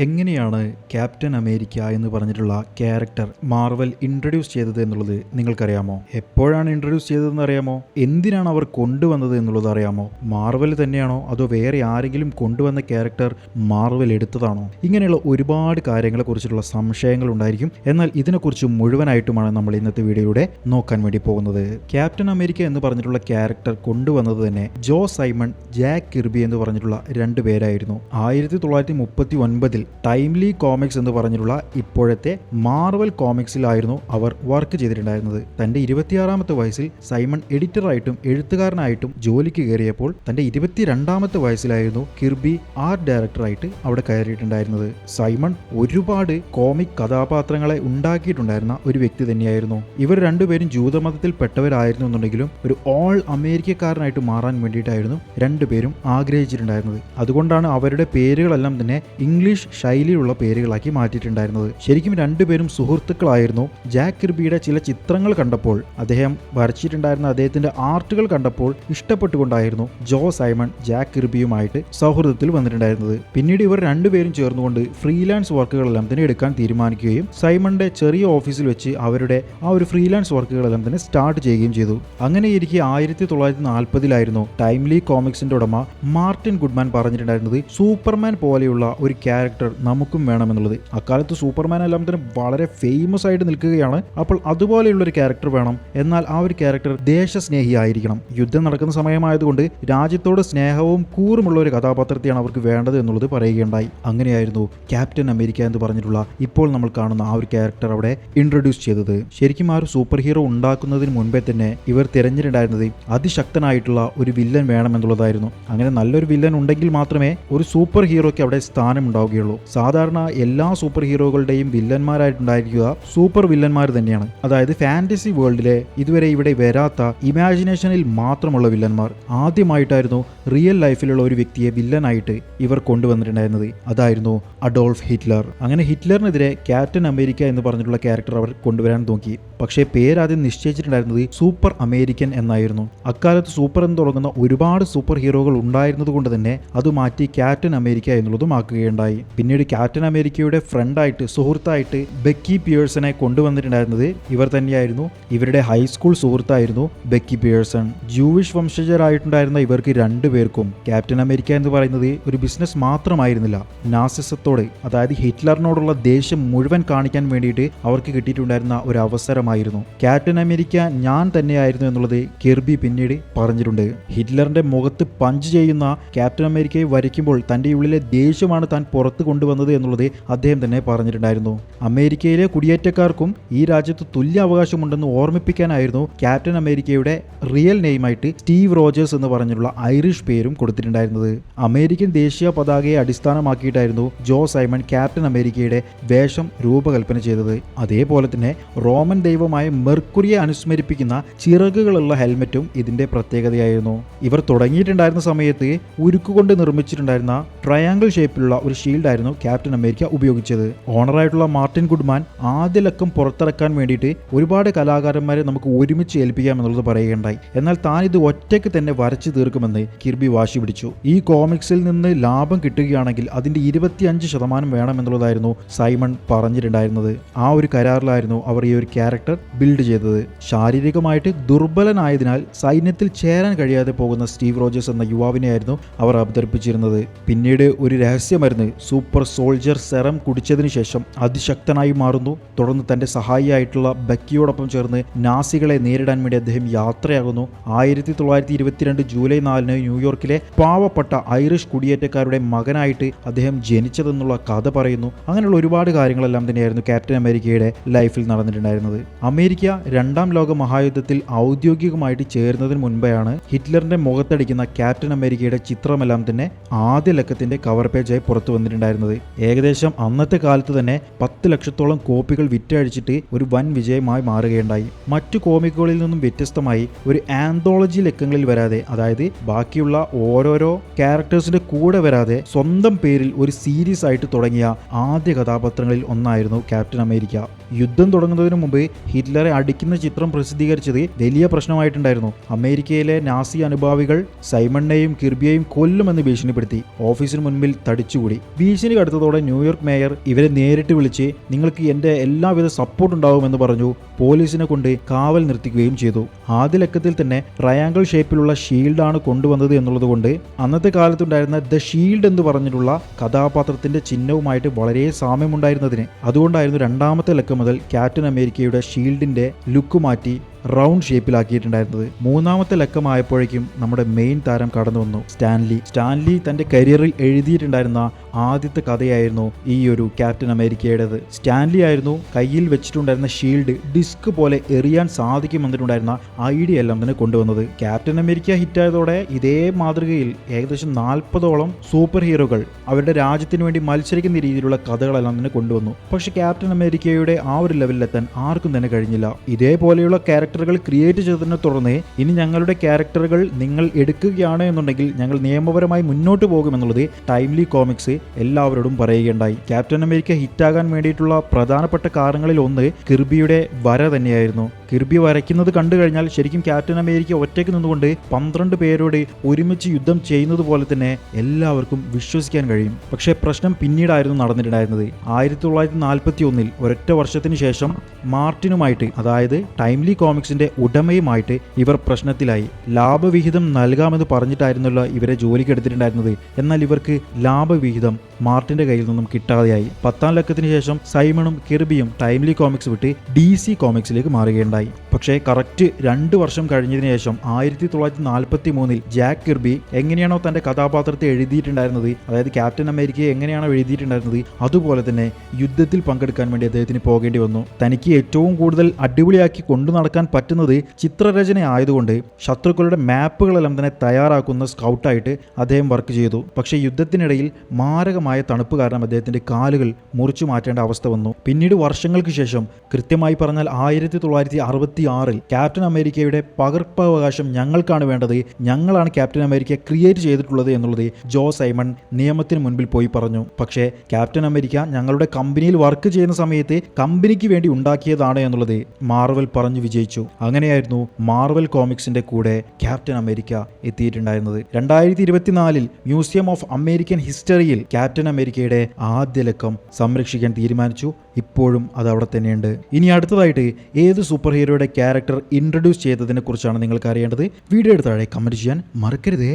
എങ്ങനെയാണ് captain America എന്ന് പറഞ്ഞിട്ടുള്ള ക്യാരക്ടർ മാർവൽ ഇൻട്രൊഡ്യൂസ് ചെയ്തത് എന്നുള്ളത് നിങ്ങൾക്കറിയാമോ? എപ്പോഴാണ് ഇൻട്രൊഡ്യൂസ് ചെയ്തതെന്ന് അറിയാമോ? എന്തിനാണ് അവർ കൊണ്ടുവന്നത് എന്നുള്ളത് അറിയാമോ? മാർവൽ തന്നെയാണോ അതോ വേറെ ആരെങ്കിലും കൊണ്ടുവന്ന ക്യാരക്ടർ മാർവൽ എടുത്തതാണോ? ഇങ്ങനെയുള്ള ഒരുപാട് കാര്യങ്ങളെ കുറിച്ചിട്ടുള്ള സംശയങ്ങൾ ഉണ്ടായിരിക്കും. എന്നാൽ ഇതിനെക്കുറിച്ച് മുഴുവനായിട്ടുമാണ് നമ്മൾ ഇന്നത്തെ വീഡിയോയിലൂടെ നോക്കാൻ വേണ്ടി പോകുന്നത്. ക്യാപ്റ്റൻ അമേരിക്ക എന്ന് പറഞ്ഞിട്ടുള്ള ക്യാരക്ടർ കൊണ്ടുവന്നത് തന്നെ ജോ സൈമൺ, ജാക്ക് കിർബി എന്ന് പറഞ്ഞിട്ടുള്ള രണ്ടു പേരായിരുന്നു. 1939 ടൈംലി കോമിക്സ് എന്ന് പറഞ്ഞിട്ടുള്ള ഇപ്പോഴത്തെ മാർവൽ കോമിക്സിലായിരുന്നു അവർ വർക്ക് ചെയ്തിട്ടുണ്ടായിരുന്നത്. തന്റെ 26ാമത്തെ വയസ്സിൽ സൈമൺ എഡിറ്ററായിട്ടും എഴുത്തുകാരനായിട്ടും ജോലിക്ക് കയറിയപ്പോൾ തന്റെ 22ാമത്തെ വയസ്സിലായിരുന്നു കിർബി ആർട്ട് ഡയറക്ടറായിട്ട് അവിടെ കയറിയിട്ടുണ്ടായിരുന്നത്. സൈമൺ ഒരുപാട് കോമിക് കഥാപാത്രങ്ങളെ ഉണ്ടാക്കിയിട്ടുണ്ടായിരുന്ന ഒരു വ്യക്തി തന്നെയായിരുന്നു. ഇവർ രണ്ടുപേരും ജൂതമതത്തിൽ പെട്ടവരായിരുന്നു എന്നുണ്ടെങ്കിലും ഒരു ഓൾ അമേരിക്കക്കാരനായിട്ട് മാറാൻ വേണ്ടിയിട്ടായിരുന്നു രണ്ടുപേരും ആഗ്രഹിച്ചിട്ടുണ്ടായിരുന്നത്. അതുകൊണ്ടാണ് അവരുടെ പേരുകളെല്ലാം തന്നെ ഇംഗ്ലീഷ് ശൈലിയിലുള്ള പേരുകളാക്കി മാറ്റിയിട്ടുണ്ടായിരുന്നത്. ശരിക്കും രണ്ടുപേരും സുഹൃത്തുക്കളായിരുന്നു. ജാക്ക് കിർബിയുടെ ചില ചിത്രങ്ങൾ കണ്ടപ്പോൾ, അദ്ദേഹം വരച്ചിട്ടുണ്ടായിരുന്ന അദ്ദേഹത്തിന്റെ ആർട്ടുകൾ കണ്ടപ്പോൾ ഇഷ്ടപ്പെട്ടുകൊണ്ടായിരുന്നു ജോ സൈമൺ ജാക്ക് കിർബിയുമായിട്ട് സൗഹൃദത്തിൽ വന്നിട്ടുണ്ടായിരുന്നത്. പിന്നീട് ഇവർ രണ്ടുപേരും ചേർന്നുകൊണ്ട് ഫ്രീലാൻസ് വർക്കുകളെല്ലാം തന്നെ എടുക്കാൻ തീരുമാനിക്കുകയും സൈമണിന്റെ ചെറിയ ഓഫീസിൽ വെച്ച് അവരുടെ ആ ഒരു ഫ്രീലാൻസ് വർക്കുകളെല്ലാം തന്നെ സ്റ്റാർട്ട് ചെയ്യുകയും ചെയ്തു. അങ്ങനെ ഇരിക്കെ 1940 ടൈംലി കോമിക്സിന്റെ ഉടമ മാർട്ടിൻ ഗുഡ്മാൻ പറഞ്ഞിട്ടുണ്ടായിരുന്നത് സൂപ്പർമാൻ പോലെയുള്ള ഒരു ക്യാരക്ടർ നമുക്കും വേണമെന്നുള്ളത്. അക്കാലത്ത് സൂപ്പർമാൻ എല്ലാം തന്നെ വളരെ ഫേമസ് ആയിട്ട് നിൽക്കുകയാണ്. അപ്പോൾ അതുപോലെയുള്ള ഒരു ക്യാരക്ടർ വേണം. എന്നാൽ ആ ഒരു ക്യാരക്ടർ ദേശസ്നേഹി ആയിരിക്കണം. യുദ്ധം നടക്കുന്ന സമയമായതുകൊണ്ട് രാജ്യത്തോട് സ്നേഹവും കൂറുമുള്ള ഒരു കഥാപാത്രത്തെയാണ് അവർക്ക് വേണ്ടത് എന്നുള്ളത് പറയുകയുണ്ടായി. അങ്ങനെയായിരുന്നു ക്യാപ്റ്റൻ അമേരിക്ക എന്ന് പറഞ്ഞിട്ടുള്ള ഇപ്പോൾ നമ്മൾ കാണുന്ന ആ ഒരു ക്യാരക്ടർ അവിടെ ഇൻട്രൊഡ്യൂസ് ചെയ്തത്. ശരിക്കും ആ ഒരു സൂപ്പർ ഹീറോ ഉണ്ടാക്കുന്നതിന് മുൻപേ തന്നെ ഇവർ തിരഞ്ഞിട്ടുണ്ടായിരുന്നത് അതിശക്തനായിട്ടുള്ള ഒരു വില്ലൻ വേണമെന്നുള്ളതായിരുന്നു. അങ്ങനെ നല്ലൊരു വില്ലൻ ഉണ്ടെങ്കിൽ മാത്രമേ ഒരു സൂപ്പർ ഹീറോയ്ക്ക് അവിടെ സ്ഥാനം ഉണ്ടാവുകയുള്ളൂ. സാധാരണ എല്ലാ സൂപ്പർ ഹീറോകളുടെയും വില്ലന്മാരായിട്ടുണ്ടായിരിക്കുക സൂപ്പർ വില്ലന്മാർ തന്നെയാണ്. അതായത് ഫാന്റസി വേൾഡിലെ ഇതുവരെ ഇവിടെ വരാത്ത ഇമാജിനേഷനിൽ മാത്രമുള്ള വില്ലന്മാർ. ആദ്യമായിട്ടായിരുന്നു റിയൽ ലൈഫിലുള്ള ഒരു വ്യക്തിയെ വില്ലനായിട്ട് ഇവർ കൊണ്ടുവന്നിട്ടുണ്ടായിരുന്നത്. അതായിരുന്നു അഡോൾഫ് ഹിറ്റ്ലർ. അങ്ങനെ ഹിറ്റ്ലറിനെതിരെ ക്യാപ്റ്റൻ അമേരിക്ക എന്ന് പറഞ്ഞിട്ടുള്ള ക്യാരക്ടർ അവർ കൊണ്ടുവരാൻ നോക്കി. പക്ഷേ പേരാദ്യം നിശ്ചയിച്ചിട്ടുണ്ടായിരുന്നത് സൂപ്പർ അമേരിക്കൻ എന്നായിരുന്നു. അക്കാലത്ത് സൂപ്പർ എന്ന് തുടങ്ങുന്ന ഒരുപാട് സൂപ്പർ ഹീറോകൾ ഉണ്ടായിരുന്നത് കൊണ്ട് തന്നെ അത് മാറ്റി ക്യാപ്റ്റൻ അമേരിക്ക എന്നുള്ളതും ആക്കുകയുണ്ടായി. പിന്നീട് ക്യാപ്റ്റൻ അമേരിക്കയുടെ ഫ്രണ്ടായിട്ട്, സുഹൃത്തായിട്ട് ബെക്കി പിയേഴ്സനെ കൊണ്ടുവന്നിട്ടുണ്ടായിരുന്നത് ഇവർ തന്നെയായിരുന്നു. ഇവരുടെ ഹൈസ്കൂൾ സുഹൃത്തായിരുന്നു ബെക്കി പിയേഴ്സൺ. ജൂവിഷ് വംശജരായിട്ടുണ്ടായിരുന്ന ഇവർക്ക് രണ്ടുപേർക്കും ക്യാപ്റ്റൻ അമേരിക്ക എന്ന് പറയുന്നത് ഒരു ബിസിനസ് മാത്രമായിരുന്നില്ല. നാസിസത്തോട്, അതായത് ഹിറ്റ്ലറിനോടുള്ള ദേഷ്യം മുഴുവൻ കാണിക്കാൻ വേണ്ടിയിട്ട് അവർക്ക് കിട്ടിയിട്ടുണ്ടായിരുന്ന ഒരു അവസരമായിരുന്നു. ക്യാപ്റ്റൻ അമേരിക്ക ഞാൻ തന്നെയായിരുന്നു എന്നുള്ളത് കിർബി പിന്നീട് പറഞ്ഞിട്ടുണ്ട്. ഹിറ്റ്ലറിന്റെ മുഖത്ത് പഞ്ച് ചെയ്യുന്ന ക്യാപ്റ്റൻ അമേരിക്കയെ വരയ്ക്കുമ്പോൾ തന്റെ ഉള്ളിലെ ദേഷ്യമാണ് താൻ പുറത്ത് കൊണ്ടുവന്നത് എന്നുള്ളത് അദ്ദേഹം തന്നെ പറഞ്ഞിട്ടുണ്ടായിരുന്നു. അമേരിക്കയിലെ കുടിയേറ്റക്കാർക്കും ഈ രാജ്യത്ത് തുല്യ അവകാശമുണ്ടെന്ന് ഓർമ്മിപ്പിക്കാനായിരുന്നു ക്യാപ്റ്റൻ അമേരിക്കയുടെ റിയൽ നെയിമായിട്ട് സ്റ്റീവ് റോജേഴ്സ് എന്ന് പറഞ്ഞിട്ടുള്ള ഐറിഷ് പേരും കൊടുത്തിട്ടുണ്ടായിരുന്നത്. അമേരിക്കൻ ദേശീയ പതാകയെ അടിസ്ഥാനമാക്കിയിട്ടായിരുന്നു ജോ സൈമൺ ക്യാപ്റ്റൻ അമേരിക്കയുടെ വേഷം രൂപകൽപ്പന ചെയ്തത്. അതേപോലെ തന്നെ റോമൻ ദൈവമായ മെർക്കുറിയെ അനുസ്മരിപ്പിക്കുന്ന ചിറകുകളുള്ള ഹെൽമെറ്റും ഇതിന്റെ പ്രത്യേകതയായിരുന്നു. ഇവർ തുടങ്ങിയിട്ടുണ്ടായിരുന്ന സമയത്ത് ഉരുക്കുകൊണ്ട് നിർമ്മിച്ചിട്ടുണ്ടായിരുന്ന ട്രയാങ്കിൾ ഷേപ്പിലുള്ള ഒരു ഷീൽഡായിരുന്നു ക്യാപ്റ്റൻ അമേരിക്ക ഉപയോഗിച്ചത്. ഓണറായിട്ടുള്ള മാർട്ടിൻ ഗുഡ്മാൻ ആദ്യ ലക്കം പുറത്തിറക്കാൻ വേണ്ടിയിട്ട് ഒരുപാട് കലാകാരന്മാരെ നമുക്ക് ഒരുമിച്ച് ഏൽപ്പിക്കാം എന്നുള്ളത് പറയുകയുണ്ടായി. എന്നാൽ താൻ ഇത് ഒറ്റയ്ക്ക് തന്നെ വരച്ചു തീർക്കുമെന്ന് കിർബി വാശി പിടിച്ചു. ഈ കോമിക്സിൽ നിന്ന് ലാഭം കിട്ടുകയാണെങ്കിൽ അതിന്റെ 25% വേണമെന്നുള്ളതായിരുന്നു സൈമൺ പറഞ്ഞിട്ടുണ്ടായിരുന്നത്. ആ ഒരു കരാറിലായിരുന്നു അവർ ഈ ഒരു ക്യാരക്ടർ ബിൽഡ് ചെയ്തത്. ശാരീരികമായിട്ട് ദുർബലനായതിനാൽ സൈന്യത്തിൽ ചേരാൻ കഴിയാതെ പോകുന്ന സ്റ്റീവ് റോജേഴ്സ് എന്ന യുവാവിനെയായിരുന്നു അവർ അവതരിപ്പിച്ചിരുന്നത്. പിന്നീട് ഒരു രഹസ്യമരുന്ന് സൂപ്പർ സോൾജർ സെറം കുടിച്ചതിന് ശേഷം അതിശക്തനായി മാറുന്നു. തുടർന്ന് തന്റെ സഹായിയായിട്ടുള്ള ബക്കിയോടൊപ്പം ചേർന്ന് നാസികളെ നേരിടാൻ വേണ്ടി അദ്ദേഹം യാത്രയാകുന്നു. 1922 ജൂലൈ 4 ന്യൂയോർക്കിലെ പാവപ്പെട്ട ഐറിഷ് കുടിയേറ്റക്കാരുടെ മകനായിട്ട് അദ്ദേഹം ജനിച്ചതെന്നുള്ള കഥ പറയുന്നു. അങ്ങനെയുള്ള ഒരുപാട് കാര്യങ്ങളെല്ലാം തന്നെയായിരുന്നു ക്യാപ്റ്റൻ അമേരിക്കയുടെ ലൈഫിൽ നടന്നിട്ടുണ്ടായിരുന്നത്. അമേരിക്ക 2ാം ലോക മഹായുദ്ധത്തിൽ ഔദ്യോഗികമായിട്ട് ചേർന്നതിന് മുൻപെയാണ് ഹിറ്റ്ലറിന്റെ മുഖത്തടിക്കുന്ന ക്യാപ്റ്റൻ അമേരിക്കയുടെ ചിത്രമെല്ലാം തന്നെ ആദ്യ ലക്കത്തിന്റെ കവർ പേജായി പുറത്തു വന്നിട്ടുണ്ടായിരുന്നത്. ഏകദേശം അന്നത്തെ കാലത്ത് തന്നെ 10 ലക്ഷത്തോളം കോപ്പികൾ വിറ്റഴിച്ചിട്ട് ഒരു വൻ വിജയമായി മാറുകയുണ്ടായി. മറ്റു കോമിക്കുകളിൽ നിന്നും വ്യത്യസ്തമായി ഒരു ആന്തോളജി ലക്കങ്ങളിൽ വരാതെ, അതായത് ബാക്കിയുള്ള ഓരോരോ ക്യാരക്ടേഴ്സിന്റെ കൂടെ വരാതെ സ്വന്തം പേരിൽ ഒരു സീരീസ് ആയിട്ട് തുടങ്ങിയ ആദ്യ കഥാപാത്രങ്ങളിൽ ഒന്നായിരുന്നു ക്യാപ്റ്റൻ അമേരിക്ക. യുദ്ധം തുടങ്ങുന്നതിന് മുമ്പ് ഹിറ്റ്ലറെ അടിക്കുന്ന ചിത്രം പ്രസിദ്ധീകരിച്ചത് വലിയ പ്രശ്നമായിട്ടുണ്ടായിരുന്നു. അമേരിക്കയിലെ നാസി അനുഭാവികൾ സൈമണിനെയും കിർബിയെയും കൊല്ലുമെന്ന് ഭീഷണിപ്പെടുത്തി ഓഫീസിന് മുൻപിൽ തടിച്ചുകൂടി. ഭീഷണി ഷൂട്ടിങ്ങിന് അടുത്തതോടെ ന്യൂയോർക്ക് മേയർ ഇവരെ നേരിട്ട് വിളിച്ച് നിങ്ങൾക്ക് എൻ്റെ എല്ലാവിധ സപ്പോർട്ട് ഉണ്ടാവുമെന്ന് പറഞ്ഞു പോലീസിനെ കൊണ്ട് കാവൽ നിർത്തിക്കുകയും ചെയ്തു. ആദ്യ ലക്കത്തിൽ തന്നെ ട്രയാങ്കിൾ ഷേപ്പിലുള്ള ഷീൽഡാണ് കൊണ്ടുവന്നത് എന്നുള്ളതുകൊണ്ട് അന്നത്തെ കാലത്തുണ്ടായിരുന്ന ദ ഷീൽഡ് എന്ന് പറഞ്ഞിട്ടുള്ള കഥാപാത്രത്തിന്റെ ചിഹ്നവുമായിട്ട് വളരെ സാമ്യമുണ്ടായിരുന്നതിന് അതുകൊണ്ടായിരുന്നു രണ്ടാമത്തെ ലക്കം മുതൽ ക്യാപ്റ്റൻ അമേരിക്കയുടെ ഷീൽഡിന്റെ ലുക്ക് മാറ്റി റൗണ്ട് ഷേപ്പിലാക്കിയിട്ടുണ്ടായിരുന്നത്. മൂന്നാമത്തെ ലക്കമായപ്പോഴേക്കും നമ്മുടെ മെയിൻ താരം കടന്നു വന്നു, സ്റ്റാൻലി തന്റെ കരിയറിൽ എഴുതിയിട്ടുണ്ടായിരുന്ന ആദ്യത്തെ കഥയായിരുന്നു ഈ ഒരു ക്യാപ്റ്റൻ അമേരിക്കയുടേത്. സ്റ്റാൻലി ആയിരുന്നു കയ്യിൽ വെച്ചിട്ടുണ്ടായിരുന്ന ഷീൽഡ് ഡിസ്ക് പോലെ എറിയാൻ സാധിക്കുമെന്നിട്ടുണ്ടായിരുന്ന ഐഡിയ എല്ലാം തന്നെ കൊണ്ടുവന്നത്. ക്യാപ്റ്റൻ അമേരിക്ക ഹിറ്റായതോടെ ഇതേ മാതൃകയിൽ ഏകദേശം 40ഓളം സൂപ്പർ ഹീറോകൾ അവരുടെ രാജ്യത്തിന് വേണ്ടി മത്സരിക്കുന്ന രീതിയിലുള്ള കഥകളെല്ലാം തന്നെ കൊണ്ടുവന്നു. പക്ഷെ ക്യാപ്റ്റൻ അമേരിക്കയുടെ ആ ഒരു ലെവലിലെത്താൻ ആർക്കും തന്നെ കഴിഞ്ഞില്ല. ഇതേപോലെയുള്ള ക്യാരക്ടറുകൾ ക്രിയേറ്റ് ചെയ്തതിനെ തുടർന്ന് ഇനി ഞങ്ങളുടെ ക്യാരക്ടറുകൾ നിങ്ങൾ എടുക്കുകയാണ് എന്നുണ്ടെങ്കിൽ ഞങ്ങൾ നിയമപരമായി മുന്നോട്ട് പോകുമെന്നുള്ളത് ടൈംലി കോമിക്സ് എല്ലാവരോടും പറയുകയുണ്ടായി. ക്യാപ്റ്റൻ അമേരിക്ക ഹിറ്റാകാൻ വേണ്ടിയിട്ടുള്ള പ്രധാനപ്പെട്ട കാരണങ്ങളിൽ ഒന്ന് കിർബിയുടെ വര തന്നെയായിരുന്നു. കിർബി വരയ്ക്കുന്നത് കണ്ടു കഴിഞ്ഞാൽ ശരിക്കും ക്യാപ്റ്റൻ അമേരിക്ക ഒറ്റയ്ക്ക് നിന്നുകൊണ്ട് 12 പേരോട് ഒരുമിച്ച് യുദ്ധം ചെയ്യുന്നത് പോലെ തന്നെ എല്ലാവർക്കും വിശ്വസിക്കാൻ കഴിയും. പക്ഷേ പ്രശ്നം പിന്നീടായിരുന്നു നടന്നിട്ടുണ്ടായിരുന്നത്. 1941 ഒരൊറ്റ വർഷത്തിന് ശേഷം മാർട്ടിനുമായിട്ട്, അതായത് ടൈംലി കോമിക്സിന്റെ ഉടമയുമായിട്ട് ഇവർ പ്രശ്നത്തിലായി. ലാഭവിഹിതം നൽകാമെന്ന് പറഞ്ഞിട്ടായിരുന്നല്ലോ ഇവരെ ജോലിക്ക് എടുത്തിട്ടുണ്ടായിരുന്നത്. എന്നാൽ ഇവർക്ക് ലാഭവിഹിതം മാർട്ടിന്റെ കയ്യിൽ നിന്നും കിട്ടാതെയായി. 10ാം ലക്കത്തിന് ശേഷം സൈമണും കിർബിയും ടൈംലി കോമിക്സ് വിട്ട് DC കോമിക്സിലേക്ക് മാറുകയുണ്ടായി. പക്ഷേ കറക്റ്റ് 2 വർഷം കഴിഞ്ഞതിന് ശേഷം 1943 ജാക്ക് കിർബി എങ്ങനെയാണോ തന്റെ കഥാപാത്രത്തെ എഴുതിയിട്ടുണ്ടായിരുന്നത്, അതായത് ക്യാപ്റ്റൻ അമേരിക്കയെ എങ്ങനെയാണോ എഴുതിയിട്ടുണ്ടായിരുന്നത്, അതുപോലെ തന്നെ യുദ്ധത്തിൽ പങ്കെടുക്കാൻ വേണ്ടി അദ്ദേഹത്തിന് പോകേണ്ടി വന്നു. തനിക്ക് ഏറ്റവും കൂടുതൽ അടിപൊളിയാക്കി കൊണ്ടു നടക്കാൻ പറ്റുന്നത് ചിത്രരചന ആയതുകൊണ്ട് ശത്രുക്കളുടെ മാപ്പുകളെല്ലാം തന്നെ തയ്യാറാക്കുന്ന സ്കൗട്ടായിട്ട് അദ്ദേഹം വർക്ക് ചെയ്തു. പക്ഷേ യുദ്ധത്തിനിടയിൽ മാരകമായ തണുപ്പ് കാരണം അദ്ദേഹത്തിന്റെ കാലുകൾ മുറിച്ചു മാറ്റേണ്ട അവസ്ഥ വന്നു. പിന്നീട് വർഷങ്ങൾക്ക് ശേഷം, കൃത്യമായി പറഞ്ഞാൽ 1966 ക്യാപ്റ്റൻ അമേരിക്കയുടെ പകർപ്പവകാശം ഞങ്ങൾക്കാണ് വേണ്ടത്, ഞങ്ങളാണ് ക്യാപ്റ്റൻ അമേരിക്ക ക്രിയേറ്റ് ചെയ്തിട്ടുള്ളത് എന്നുള്ളത് ജോ സൈമൺ നിയമത്തിന് മുൻപിൽ പോയി പറഞ്ഞു. പക്ഷേ ക്യാപ്റ്റൻ അമേരിക്ക ഞങ്ങളുടെ കമ്പനിയിൽ വർക്ക് ചെയ്യുന്ന സമയത്ത് കമ്പനിക്ക് വേണ്ടി ഉണ്ടാക്കിയതാണ് എന്നുള്ളത് മാർവൽ പറഞ്ഞു വിജയിച്ചു. അങ്ങനെയായിരുന്നു മാർവൽ കോമിക്സിന്റെ കൂടെ ക്യാപ്റ്റൻ അമേരിക്ക എത്തിയിട്ടുണ്ടായിരുന്നത്. 2024 മ്യൂസിയം ഓഫ് അമേരിക്കൻ ഹിസ്റ്ററിയിൽ ക്യാപ്റ്റൻ അമേരിക്കയുടെ ആദ്യ ലക്കം സംരക്ഷിക്കാൻ തീരുമാനിച്ചു. ഇപ്പോഴും അത് അവിടെ തന്നെയുണ്ട്. ഇനി അടുത്തതായിട്ട് ഏത് സൂപ്പർ ഹീറോയുടെ ക്യാരക്ടർ ഇൻട്രൊഡ്യൂസ് ചെയ്തതിനെ കുറിച്ചാണ് നിങ്ങൾക്ക് അറിയേണ്ടത്. വീഡിയോയുടെ താഴെ കമന്റ് ചെയ്യാൻ മറക്കരുതേ.